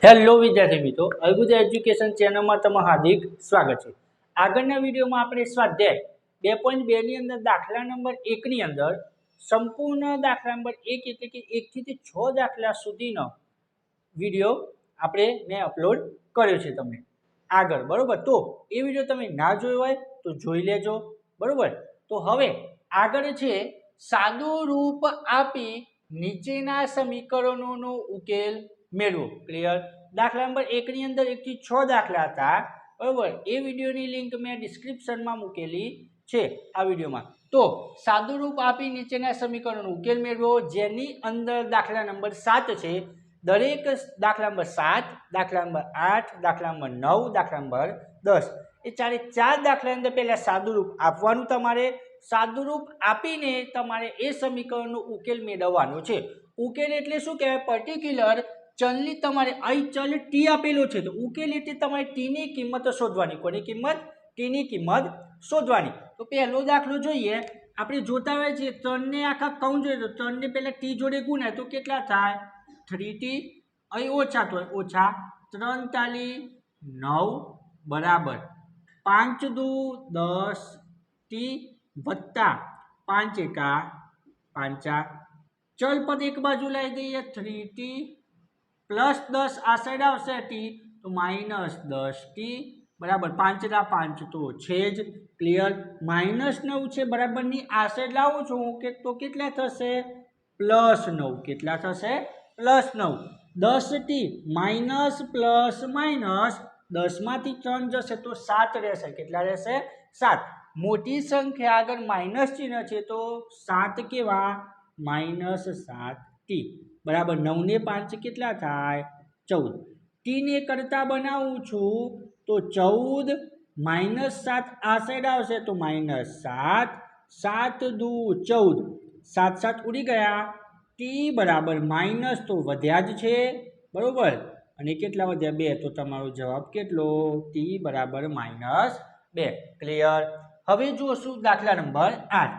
Hello વિદ્યાર્થી મિત્રો, અદ્ભુત એજ્યુકેશન ચેનલમાં તમારું હાર્દિક સ્વાગત છે। આગળના વિડીયોમાં આપણે સ્વાધ્યાય 2.2 ની અંદર દાખલા નંબર 1 ની અંદર સંપૂર્ણ દાખલા નંબર 1 એટલે કે 1 થી 6 દાખલા સુધીનો વિડીયો મેં અપલોડ કર્યો છે તમને આગળ, બરોબર। તો એ વિડીયો તમે ના જોયો હોય તો જોઈ લેજો, બરોબર। તો હવે આગળ છે સાદું રૂપ આપી નીચેના સમીકરણોનો ઉકેલ મેળવો। ક્લિયર? દાખલા નંબર 1 ની અંદર 1 થી 6 દાખલા હતા, બરોબર। એ વિડીયોની લિંક મેં ડિસ્ક્રિપ્શનમાં મૂકેલી છે આ વિડીયોમાં। તો સાદું રૂપ આપી નીચેના સમીકરણોનો ઉકેલ મેળવો, જેની અંદર દાખલા નંબર 7 છે। દરેક દાખલા નંબર 7, દાખલા નંબર 8, દાખલા નંબર 9, દાખલા નંબર 10 એ ચાર દાખલા અંદર પહેલા સાદું રૂપ આપવાનું, તમારે સાદું રૂપ આપીને તમારે એ સમીકરણનો ઉકેલ મેળવવાનો છે। ઉકેલ એટલે શું કહેવાય? પર્ટિક્યુલર ચલની તમારે અહીં ચલ ટી આપેલો છે, તો ઉકેલ એટલે તમારે ટીની કિંમત શોધવાની। કોની કિંમત? ટીની કિંમત શોધવાની। તો પહેલો દાખલો જોઈએ, આપણે જોતા હોય છે 3 ને આખા કૌંસ જોઈએ તો 3 ને પહેલા ટી જોડે ગુણાય તો કેટલા થાય? 3t। અહીં ઓછા તો ઓછા 3 તાલી 9 બરાબર 5 દુ 10 ટી વત્તા 5 એકા 5। ચલ પદ એક બાજુ લાવી દઈએ, 3t પ્લસ 10 આ સાઈડ આવશે ટી તો માઇનસ 10t બરાબર 5 ના 5 તો છે જ। ક્લિયર? -9 છે બરાબરની આ સાઈડ લાવું છું કે તો કેટલા થશે? +9। કેટલા થશે? +9। 10t માઇનસ પ્લસ માઇનસ 10 માંથી 3 જશે તો 7 રહેશે। કેટલા રહેશે? 7। મોટી સંખ્યા આગળ માઇનસ ચિહ્ન છે તો 7 કેવા? -7t બરાબર 9 ને 5 કેટલા થાય? 14। ટી ને કરતા બનાવું છું તો 14 -7 આ સાઈડ આવશે તો -7, 7 દુ 14, 7 7 ઉડી ગયા, ટી બરાબર માઇનસ તો વધ્યા જ છે, બરોબર। અને કેટલા વધ્યા? 2, તો તમારો જવાબ કેટલો? ટી બરાબર -2। ક્લિયર? હવે જોશું દાખલા નંબર 8।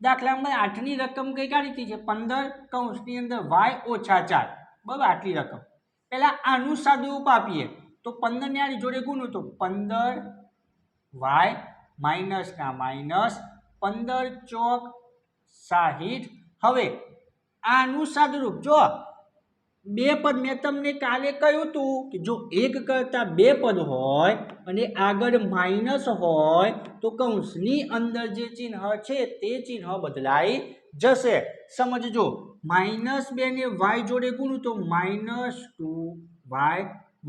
દાખલા નંબર 8 ની રકમ કઈ કાઢી છે? 15 કૌંસની અંદર y ઓછા 4, બરાબર। આટલી રકમ પહેલા આનું સાદું રૂપ આપીએ તો 15 ને આની જોડે ગુણો તો 15y માઇનસ ના માઇનસ 15 ચોક 60। હવે આનું સાદું રૂપ જો બે પદ મેં તમને કાલે કહ્યું હતું કે જો એક કરતા બે પદ હોય અને આગળ માઇનસ હોય તો કૌંસની અંદર જે ચિહ્ન છે તે ચિહ્ન બદલાઈ જશે। સમજજો, -2 ને y જોડે ગુણું તો -2y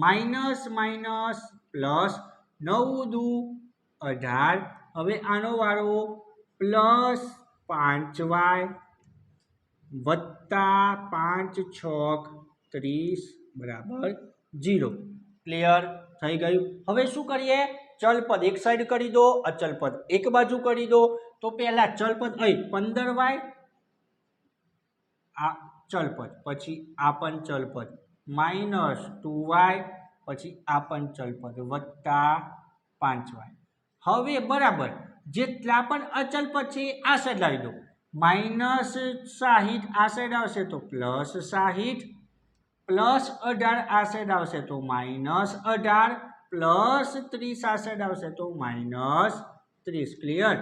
માઇનસ માઇનસ પ્લસ 9 દુ 18। હવે આનો વારો +5y વત્તા 5 છોક 30 બરાબર 0। ક્લિયર? થઈ ગયું? હવે શું કરીએ? ચલપદ એક સાઈડ કરી દો, અચલ પદ એક બાજુ કરી દો। તો પહેલા ચલપદ અહીં 15y આ ચલપદ, પછી આ પણ ચલપદ -2y, પછી આ પણ ચલપદ વત્તા 5y। હવે બરાબર જેટલા પણ અચલ પદ છે આ સાઈડ લાવી દો, -60 આ સાઈડ આવશે તો +60, +18 આ સાઈડ આવશે તો -18, +30 આ સાઈડ આવશે તો -30। ક્લિયર?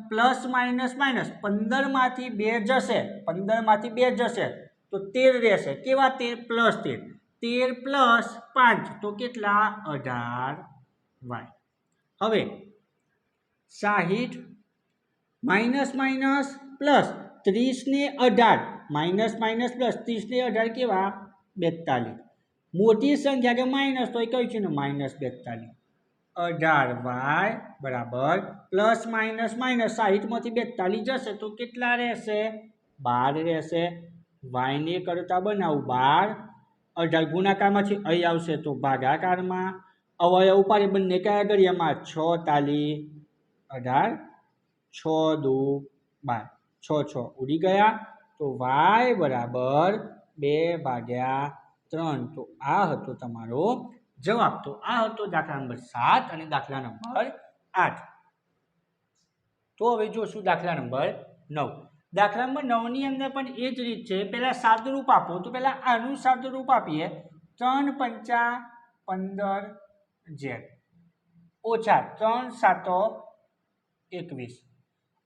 પ્લસ માઇનસ માઇનસ 15 માંથી 2 જશે, 15 માંથી 2 જશે તો 13 રહેશે। કેવા 13? +13 13 + 5 તો કેટલા? 18y। હવે 60 માઇનસ માઇનસ પ્લસ 30 ને 18 માઇનસ માઇનસ પ્લસ 30 ને 18 કેવા? 42। મોટી સંખ્યા કે માઇનસ તો એ કયું છે ને? -42। 18y બરાબર પ્લસ માઇનસ માઇનસ 60 માંથી 42 જશે તો કેટલા રહેશે? 12 રહેશે। y ને કરતા બનાવું 12, 18 ગુણાકારમાંથી અહીં આવશે તો ભાગાકારમાં, અવયવ ઉપાડી બંને કયા ઘડિયામાં? 6 તાલી 18, 6 દુ 12, 6 6 ઉડી ગયા તો y બરાબર 2/3। તો આ હતો તમારો જવાબ। તો આ હતો દાખલા નંબર 7 અને દાખલા નંબર 8। તો હવે જોશું દાખલા નંબર 9। દાખલા નંબર 9 ની અંદર પણ એ જ રીત છે। પહેલા સાદું રૂપ આપો તો પહેલા આનું સાદું રૂપ આપીએ 3 પંચા 15 z ઓછા 3 સાતો 21.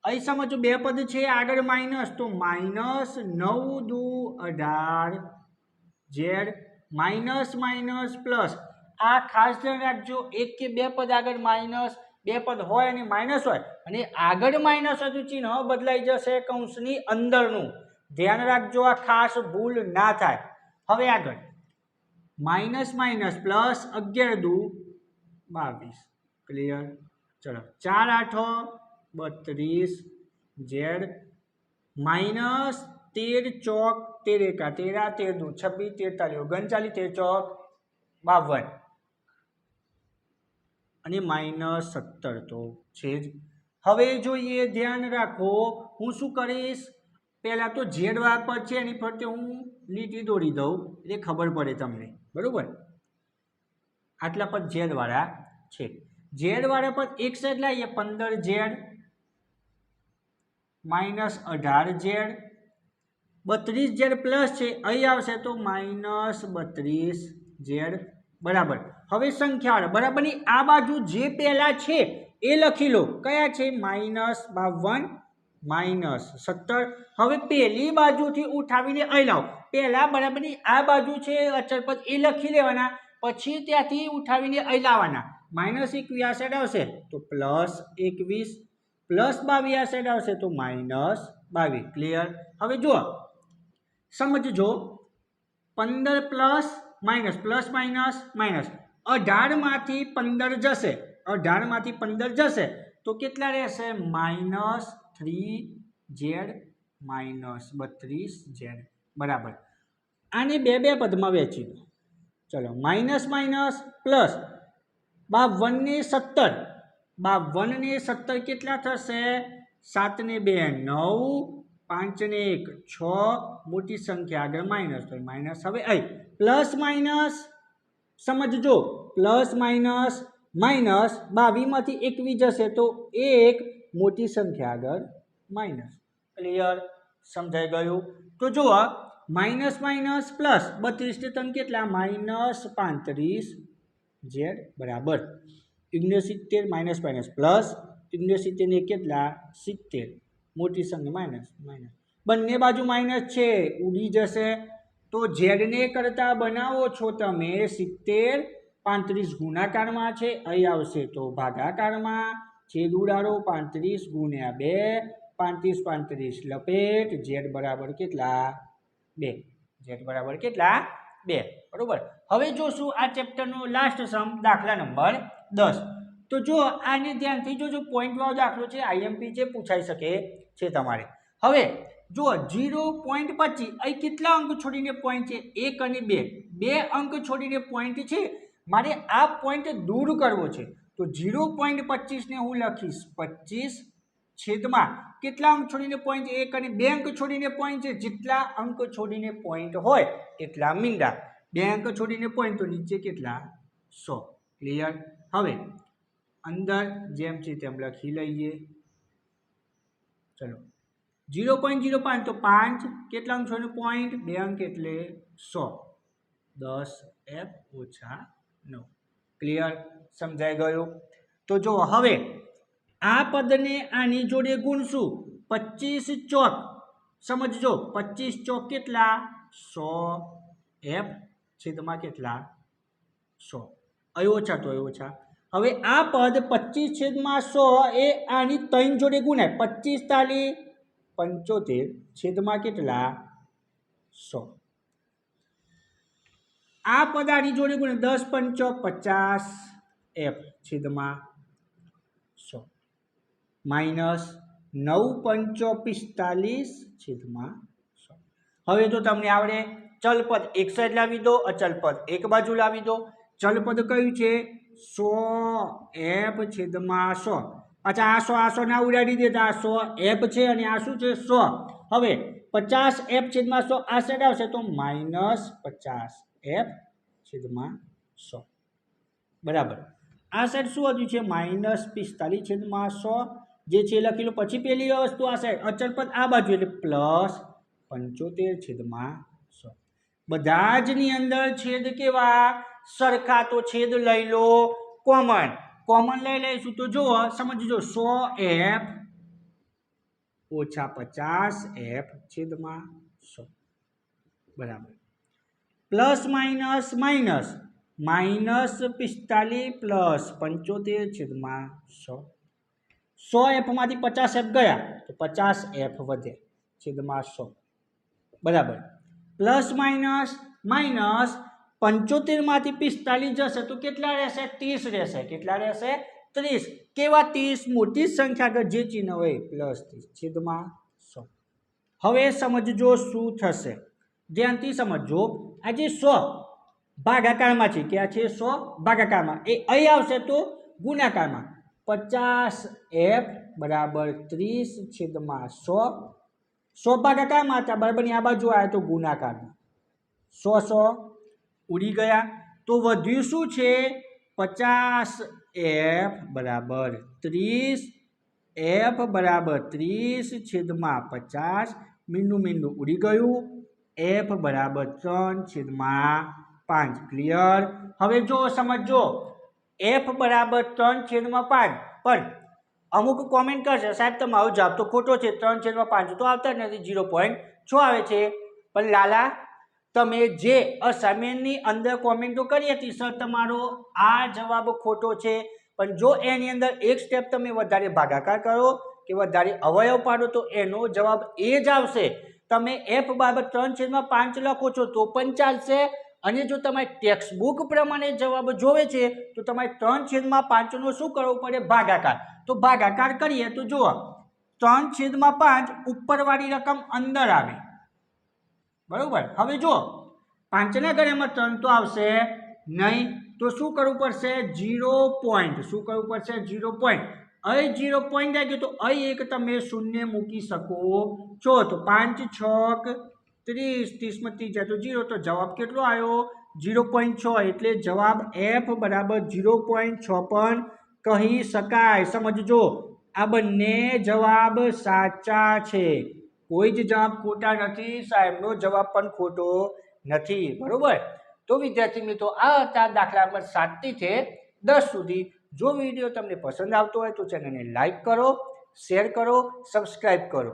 અહીં સમજો બે પદ છે આગળ માઇનસ, તો માઇનસ 9 દુ 18 z માઇનસ માઇનસ પ્લસ. આ ખાસ ધ્યાન રાખજો, એક કે બે પદ આગળ માઇનસ, બે પદ હોય અને માઇનસ હોય અને આગળ માઇનસ હતું ચિહ્ન બદલાઈ જશે કૌંસની અંદરનું. ધ્યાન રાખજો, આ ખાસ ભૂલ ના થાય. હવે આગળ માઇનસ માઇનસ પ્લસ 11 દુ 22. ક્લિયર? ચલો 4 8 32 z માઇનસ 13 ચોક 13 એકા 13 13 દુ 26 43 39 13 ચોક 52 અને માઇનસ 17 તો છે જ. હવે જોઈએ, ધ્યાન રાખો, હું શું કરીશ, પહેલા તો ઝેડ વાળા પદ છે એની ફરતે હું લીટી દોરી દઉં એટલે ખબર પડે તમને. બરોબર? આટલા પદ ઝેડ વાળા છે. ઝેડ વાળા પદ એક સાઈડ લાવીએ, 15 Z minus 18 Z 32 Z plus છે, અહીં આવશે તો માઇનસ 32 ઝેડ બરાબર. હવે સંખ્યા બરાબરની આ બાજુ જે પહેલા છે એ લખી લો. કયા છે? Minus 52 minus 17. હવે પહેલી બાજુથી ઉઠાવીને અહીં લાવો. પહેલા બરાબરની આ બાજુ છે અચળ પદ એ લખી લેવાના, પછી ત્યાંથી ઉઠાવીને અહીં લાવવાના. માઇનસ 21 આ સાઈડ આવશે તો પ્લસ 21, પ્લસ 22 આ સાઈડ આવશે તો માઇનસ 22. ક્લિયર? હવે જુઓ, સમજજો, 15 plus minus plus minus minus 18 માંથી 15 જશે, 18 માંથી 15 જશે તો કેટલા રહેશે? માઇનસ 3z માઇનસ 32z બરાબર. આને બે બે પદમાં વહેંચી દો. ચલો માઇનસ માઇનસ પ્લસ 52 ને 17, 52 ને 17 કેટલા થશે? 7 ને 2 9, 5 ને 1 6, મોટી સંખ્યા આગળ માઇનસ તો માઇનસ. હવે અહીં પ્લસ માઇનસ સમજજો, પ્લસ માઇનસ માઇનસ 22 માંથી 21 જશે તો એક મોટી સંખ્યા આગળ માઇનસ. ક્લિયર? સમજાઈ ગયું? તો જુઓ, માઇનસ માઇનસ પ્લસ 32 ને 3 કેટલા? માઇનસ 35z બરાબર. 69 માઇનસ માઇનસ પ્લસ 69 ને કેટલા? 70, મોટી સંખ્યા માઇનસ માઇનસ. બંને બાજુ માઇનસ છે, ઉડી જશે તો ઝેડને કરતા બનાવો છો તમે 70, 35 ગુણાકારમાં છે, અહીં આવશે તો ભાગાકારમાં. છેદ ઉડાડો, 35 ગુણ્યા 2, 35 35 લપેટ, ઝેડ બરાબર કેટલા? 2. ઝેડ બરાબર કેટલા? 2. બરોબર. હવે જોશું આ ચેપ્ટરનો લાસ્ટ સમ, દાખલા નંબર 10. તો જો આને ધ્યાનથી જોજો, પોઈન્ટ વાળો દાખલો છે, આઈએમપી છે, પૂછાઈ શકે છે તમારે. હવે જો 0.25 અહીં કેટલા અંક છોડીને પોઈન્ટ છે? 1 અને 2, 2 અંક છોડીને પોઈન્ટ છે. મારે આ પોઈન્ટ દૂર કરવો છે તો 0.25 ને હું લખીશ 25 છેદમાં કેટલા અંક છોડીને પોઈન્ટ? 1 અને 2 અંક છોડીને પોઈન્ટ છે. જેટલા અંક છોડીને પોઈન્ટ હોય એટલા મીંડા. 2 અંક છોડીને પોઈન્ટ તો નીચે કેટલા? 100. ક્લિયર? હવે અંદર જેમ છે તેમ લખી લઈએ. ચલો 0.05 તો 5 કેટલા અંક છોડીને પોઈન્ટ? 2 અંક એટલે 100. 10f ઓછા 9. ક્લિયર? સમજાઈ ગયું? તો જો હવે આ પદને આની જોડે ગુણશું. 25 ચોક સમજજો, 25 ચોક કેટલા? 100f છેદમાં કેટલા? 100. અહીં ઓછા તો અહીં ઓછા. હવે આ પદ 25 છેદમાં 100 એ આની 3 જોડે ગુણાય. 25 તાલી 75 છેદમાં કેટલા? 100. આ પદ આની જોડે ગુણે 10 5 50f છેદમાં 100 માઇનસ 9 5 45 છેદમાં 100. હવે તો તમને આવડે, ચલપદ એક સાઈડ લાવી દો, અચલપદ એક બાજુ લાવી દો. ચલપદ કયું છે? 100f છેદમાં 100. અચ્છા, આ 100 ના ઉડાડી દેતા, આ 100f છે અને આ શું છે? 100. હવે 50f છેદમાં 100 આ સાઈડ આવશે તો માઇનસ 50f છેદમાં 100 બરાબર. આ સાઈડ શું હતું છે? માઇનસ 45 છેદમાં 100 જે છે લખી લો. પછી પેલી વસ્તુ આ સાઈડ અચળ પદ આ બાજુ એટલે પ્લસ 75 છેદમાં 100. બધા જની અંદર છેદ કેવા સરખા, તો છેદ લઈ લો કોમન. કોમન લઈ લઈશું તો જો સમજજો 100f ઓછા 50f છેદમાં 100 બરાબર. પ્લસ માઇનસ માઇનસ -45 પ્લસ 75 છેદમાં 100. 100f માંથી 50f ગયા તો 50f વધે છેદમાં 100 બરાબર. પ્લસ માઇનસ માઇનસ 75 માંથી 45 જશે તો કેટલા રહેશે? 30 રહેશે. કેટલા રહેશે? 30. કેવા 30? મોટી સંખ્યા આગળ જે ચિહ્ન હોય પ્લસ 30 છેદમાં 100. હવે સમજજો શું થશે, ધ્યાનથી સમજો. આ જે 100 ભાગાકારમાં છે, ક્યાં છે? 100 ભાગાકારમાં, એ અહીં આવશે તો ગુણાકારમાં. 50f બરાબર 30 છેદમાં 100. 100 ભાગાકારમાં હતા બરાબર, આ બાજુ આવ્યા તો ગુણાકારમાં. 100 ઉડી ગયા તો વધ્યું શું છે? 50f બરાબર 30, f બરાબર 30 છેદમાં 50, મીંડું મીંડું ઉડી ગયું. f બરાબર 3 છેદમાં 5. ક્લિયર? હવે જો સમજો, f બરાબર 3 છેદમાં 5, પણ અમુક કોમેન્ટ કરશે સાહેબ તમારો જવાબ તો ખોટો છે, 3 છેદમાં 5 તો આવતા જ નથી, 0.6 આવે છે. પણ લાલા તમે જે અસાઇનમેન્ટની અંદર કોમેન્ટો કરી હતી સર તમારો આ જવાબ ખોટો છે, પણ જો એની અંદર એક સ્ટેપ તમે વધારે ભાગાકાર કરો કે વધારે અવયવ પાડો તો એનો જવાબ એ જ આવશે. તમે f બરાબર 3 છેદમાં 5 લખો છો તો પણ ચાલશે, અને જો તમારે ટેક્સ્ટ બુક પ્રમાણે જવાબ જોવે છે તો તમારે 3 છેદમાં 5 નો શું કરવું પડે? ભાગાકાર. તો ભાગાકાર કરીએ તો જુઓ 3 છેદમાં 5 ઉપરવાળી રકમ અંદર આવે બરોબર. હવે જો 5 ના ઘડિયામાં 3 તો આવશે નહીં, તો શું કરવું પડશે? 0 પોઈન્ટ. શું કરવું પડશે? 0 પોઈન્ટ. અહીં 0 પોઈન્ટ આવી ગયો તો અહીં એક તમે શૂન્ય મૂકી શકો છો. તો 5 છક 30, 30 માં 30 જાય તો 0, તો જવાબ કેટલો આવ્યો? 0.6. એટલે જવાબ f બરાબર 0.6 પણ કહી શકાય. સમજજો, આ બંને જવાબ સાચા છે, કોઈ જ જવાબ ખોટા નથી. સાહેબનો જવાબ પણ ખોટો નથી. બરોબર. તો વિદ્યાર્થી મિત્રો, આ હતા દાખલા નંબર 7 થી 10 સુધી. જો વિડીયો તમને પસંદ આવતો હોય તો ચેનલને લાઈક કરો, શેર કરો, સબસ્ક્રાઈબ કરો.